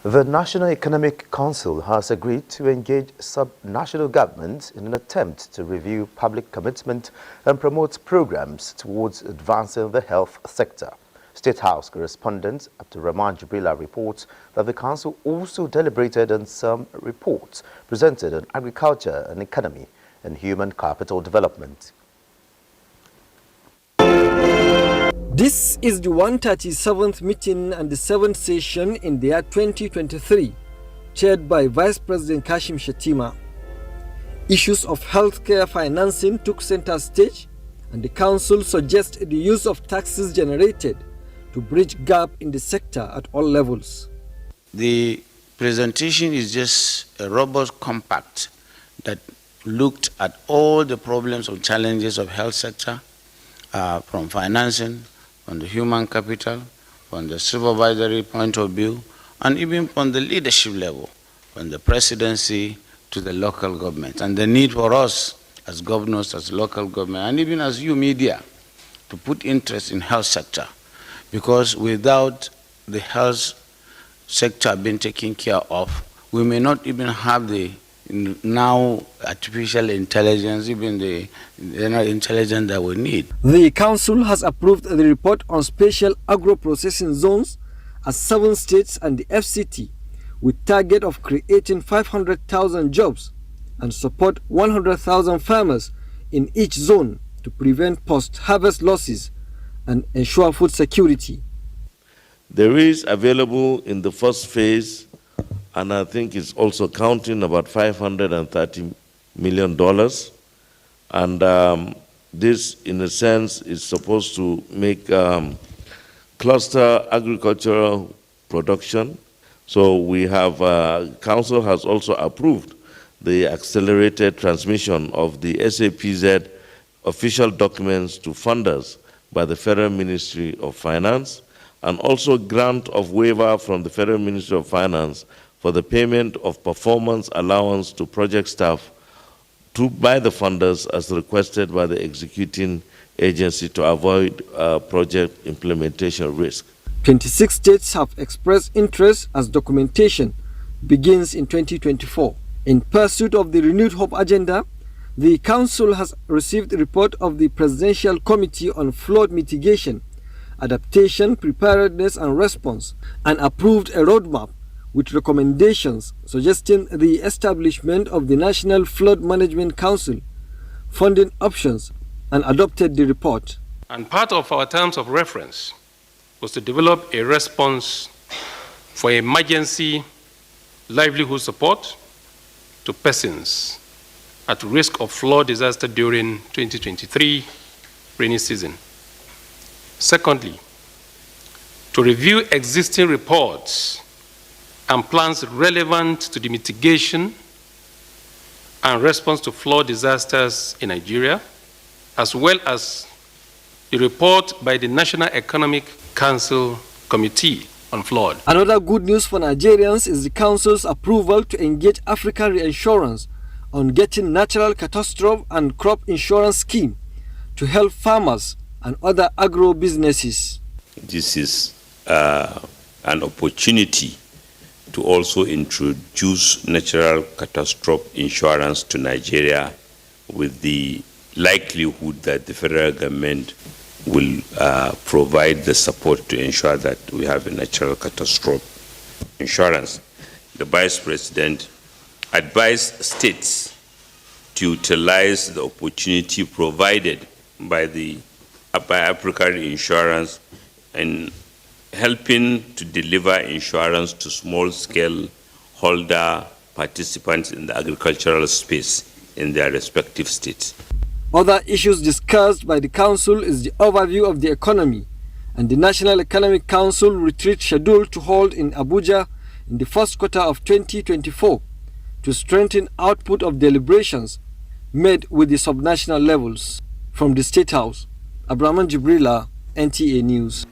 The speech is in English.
The National Economic Council has agreed to engage sub-national governments in an attempt to review public commitment and promote programs towards advancing the health sector. State House Correspondent Abdurrahman Jibrila reports that the Council also deliberated on some reports presented on agriculture and economy and human capital development. This is the 137th meeting and the 7th session in the year 2023, chaired by Vice President Kashim Shettima. Issues of healthcare financing took center stage, and the Council suggests the use of taxes generated to bridge gap in the sector at all levels. The presentation is just a robust compact that looked at all the problems or challenges of health sector, from financing, from the human capital, from the supervisory point of view, and even from the leadership level, from the presidency to the local government, and the need for us as governors, as local government, and even as you media, to put interest in health sector. Because without the health sector being taken care of, we may not even have the now artificial intelligence, even the general intelligence that we need. The Council has approved the report on special agro-processing zones as 7 states and the FCT, with target of creating 500,000 jobs and support 100,000 farmers in each zone to prevent post-harvest losses and ensure food security. There is available in the first phase, and I think it's also counting about $530 million. And this, in a sense, is supposed to make cluster agricultural production. So we have, Council has also approved the accelerated transmission of the SAPZ official documents to funders by the Federal Ministry of Finance, and also grant of waiver from the Federal Ministry of Finance for the payment of performance allowance to project staff by the funders as requested by the executing agency to avoid project implementation risk. 26 states have expressed interest as documentation begins in 2024. In pursuit of the renewed hope agenda, the Council has received a report of the Presidential Committee on Flood Mitigation, Adaptation, Preparedness and Response, and approved a roadmap with recommendations suggesting the establishment of the National Flood Management Council, funding options, and adopted the report. And part of our terms of reference was to develop a response for emergency livelihood support to persons at risk of flood disaster during 2023 rainy season. Secondly, to review existing reports and plans relevant to the mitigation and response to flood disasters in Nigeria, as well as the report by the National Economic Council Committee on Flood. Another good news for Nigerians is the Council's approval to engage Africa Reinsurance on getting natural catastrophe and crop insurance scheme to help farmers and other agro businesses. This is an opportunity to also introduce natural catastrophe insurance to Nigeria, with the likelihood that the federal government will provide the support to ensure that we have a natural catastrophe insurance. The Vice President advised states to utilize the opportunity provided by Africa Insurance in helping to deliver insurance to small-scale holder participants in the agricultural space in their respective states. Other issues discussed by the Council is the overview of the economy and the National Economic Council retreat scheduled to hold in Abuja in the first quarter of 2024 to strengthen output of deliberations made with the subnational levels. From the State House, Abdurrahman Jibrila, NTA News.